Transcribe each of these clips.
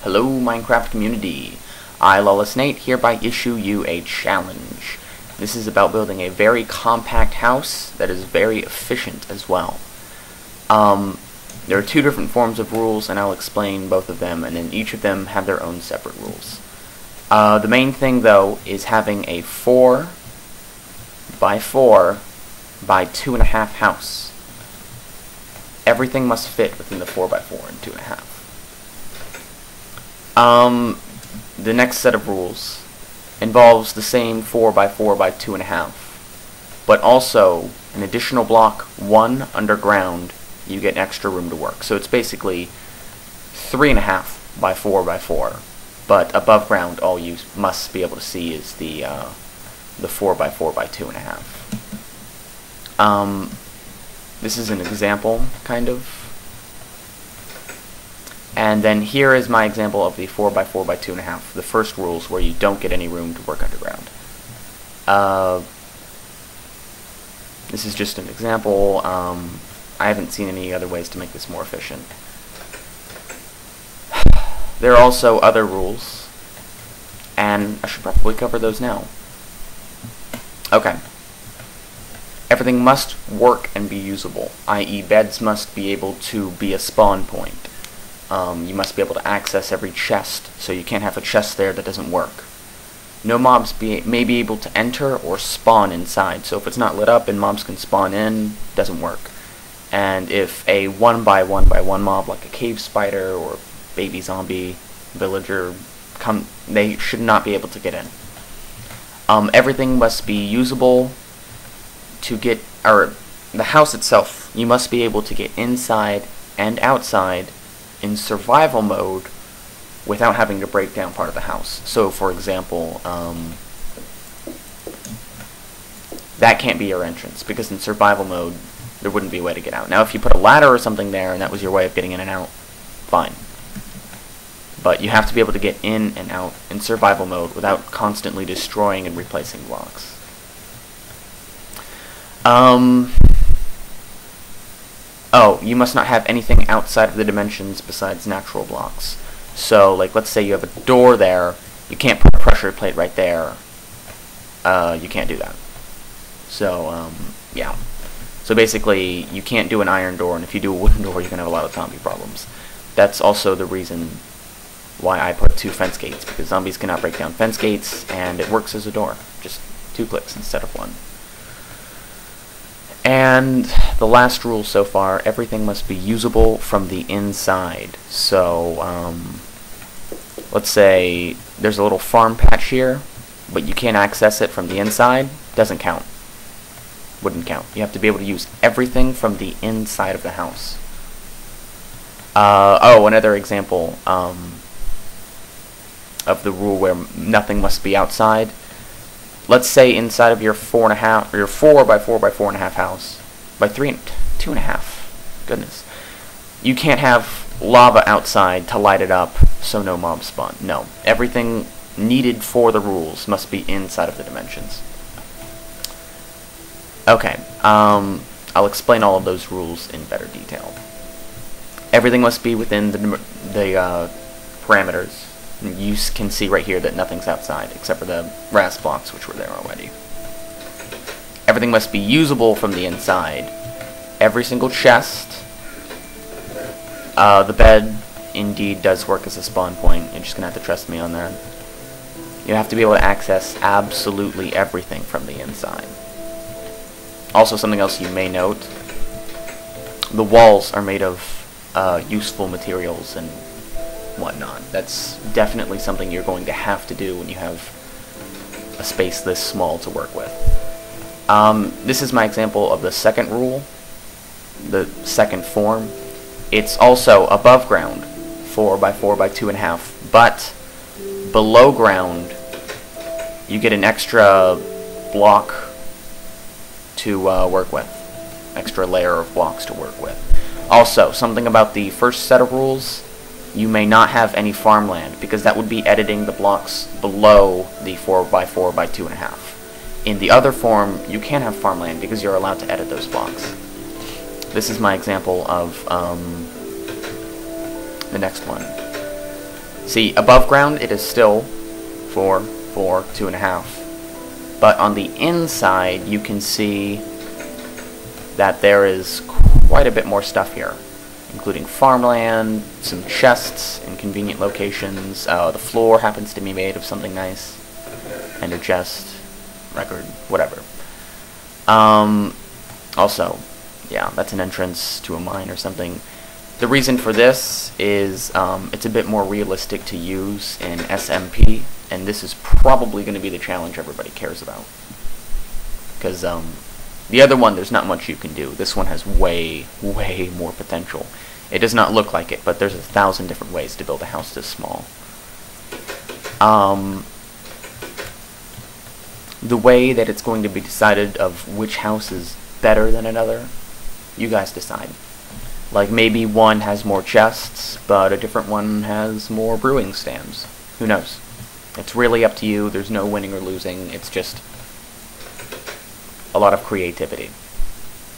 Hello Minecraft community, I LawlessNate hereby issue you a challenge. This is about building a very compact house that is very efficient as well. There are two different forms of rules and I'll explain both of them, and then each of them have their own separate rules. The main thing though is having a 4 by 4 by 2.5 house. Everything must fit within the 4 by 4 and 2.5. The next set of rules involves the same 4 by 4 by 2.5, but also an additional block 1 underground. You get extra room to work. So it's basically 3.5 by 4 by 4, but above ground all you must be able to see is the 4 by 4 by 2.5. This is an example, kind of. And then here is my example of the 4 by 4 by 2.5, the first rules where you don't get any room to work underground. This is just an example. I haven't seen any other ways to make this more efficient. There are also other rules, and I should probably cover those now. Okay. Everything must work and be usable, i.e. beds must be able to be a spawn point. You must be able to access every chest, so you can't have a chest there that doesn't work. No mobs may be able to enter or spawn inside, so if it's not lit up and mobs can spawn in, it doesn't work. And if a 1 by 1 by 1 mob like a cave spider or baby zombie villager they should not be able to get in. Everything must be usable to get, or the house itself, you must be able to get inside and outside in survival mode without having to break down part of the house. So for example, that can't be your entrance, because in survival mode there wouldn't be a way to get out. Now if you put a ladder or something there and that was your way of getting in and out, fine. But you have to be able to get in and out in survival mode without constantly destroying and replacing blocks. Oh, you must not have anything outside of the dimensions besides natural blocks. So, like, let's say you have a door there, you can't put a pressure plate right there. You can't do that. So, yeah. So basically, you can't do an iron door, and if you do a wooden door, you're going to have a lot of zombie problems. That's also the reason why I put 2 fence gates, because zombies cannot break down fence gates, and it works as a door. Just 2 clicks instead of 1. And the last rule so far, everything must be usable from the inside. So, let's say there's a little farm patch here, but you can't access it from the inside. Doesn't count. Wouldn't count. You have to be able to use everything from the inside of the house. Oh, another example of the rule where nothing must be outside. Let's say inside of your 4 by 4 by 4.5 house, by 2.5, goodness, you can't have lava outside to light it up so no mobs spawn. No, everything needed for the rules must be inside of the dimensions. Okay, I'll explain all of those rules in better detail. Everything must be within the parameters. You can see right here that nothing's outside except for the grass blocks, which were there already. Everything must be usable from the inside. Every single chest. The bed indeed does work as a spawn point. You're just gonna have to trust me on that. You have to be able to access absolutely everything from the inside. Also, something else you may note, the walls are made of useful materials and whatnot. That's definitely something you're going to have to do when you have a space this small to work with. This is my example of the second rule, the second form. It's also above ground, 4 by 4 by 2.5, but below ground you get an extra block to work with, extra layer of blocks to work with. Also, something about the first set of rules, you may not have any farmland, because that would be editing the blocks below the 4 by 4 by 2.5. In the other form, you can have farmland because you're allowed to edit those blocks. This is my example of the next one. See, above ground it is still 4, 4, 2.5. But on the inside you can see that there is quite a bit more stuff here, including farmland, some chests in convenient locations. The floor happens to be made of something nice. Ender chest, record, whatever. Also, yeah, that's an entrance to a mine or something. The reason for this is it's a bit more realistic to use in SMP, and this is probably going to be the challenge everybody cares about. Because the other one, there's not much you can do. This one has way, way more potential. It does not look like it, but there's 1,000 different ways to build a house this small. The way that it's going to be decided of which house is better than another, you guys decide. Like, maybe one has more chests, but a different one has more brewing stands. Who knows? It's really up to you. There's no winning or losing. It's just a lot of creativity.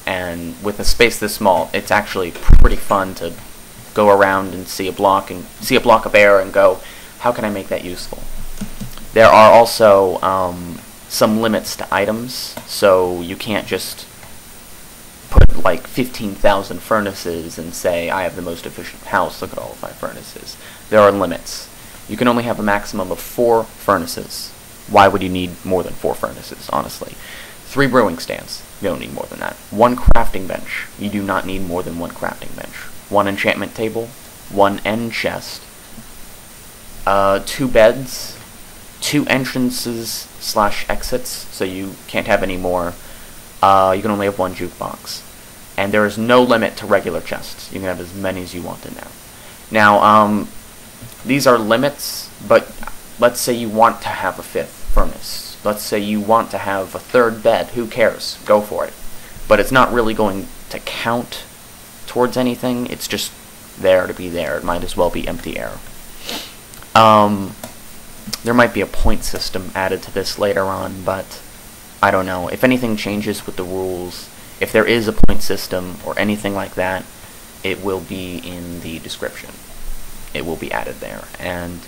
And with a space this small, it's actually pretty fun to go around and see a block of air and go, how can I make that useful? There are also some limits to items, so you can't just put like 15,000 furnaces and say, I have the most efficient house, look at all of my furnaces. There are limits. You can only have a maximum of 4 furnaces. Why would you need more than 4 furnaces, honestly? 3 brewing stands. You don't need more than that. 1 crafting bench. You do not need more than 1 crafting bench. 1 enchantment table. 1 end chest. 2 beds. 2 entrances / exits, so you can't have any more. You can only have 1 jukebox. And there is no limit to regular chests. You can have as many as you want in there. Now, these are limits, but let's say you want to have a 5th furnace. Let's say you want to have a 3rd bed. Who cares? Go for it. But it's not really going to count towards anything. It's just there to be there. It might as well be empty air. There might be a point system added to this later on, but I don't know. If anything changes with the rules, if there is a point system or anything like that, it will be in the description. It will be added there. And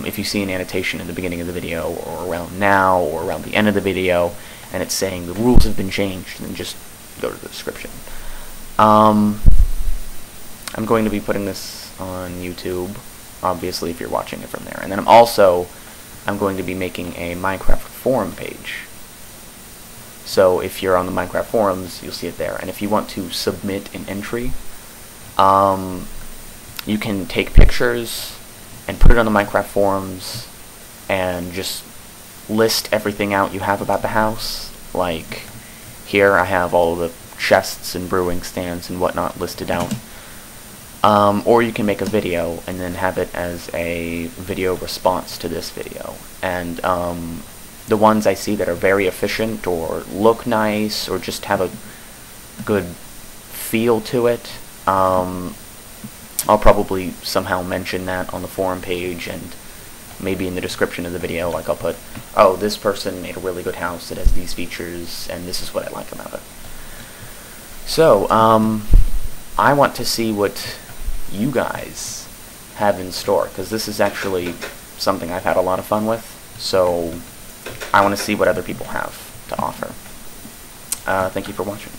if you see an annotation in the beginning of the video, or around now, or around the end of the video, and it's saying the rules have been changed, then just go to the description. I'm going to be putting this on YouTube, obviously, if you're watching it from there. And then I'm going to be making a Minecraft forum page. So if you're on the Minecraft forums, you'll see it there. And if you want to submit an entry, you can take pictures and put it on the Minecraft forums and just list everything out you have about the house. Like, here I have all the chests and brewing stands and whatnot listed out. Or you can make a video and then have it as a video response to this video. And the ones I see that are very efficient or look nice or just have a good feel to it, I'll probably somehow mention that on the forum page, and maybe in the description of the video, like I'll put, oh, this person made a really good house that has these features, and this is what I like about it. So, I want to see what you guys have in store, because this is actually something I've had a lot of fun with, so I want to see what other people have to offer. Thank you for watching.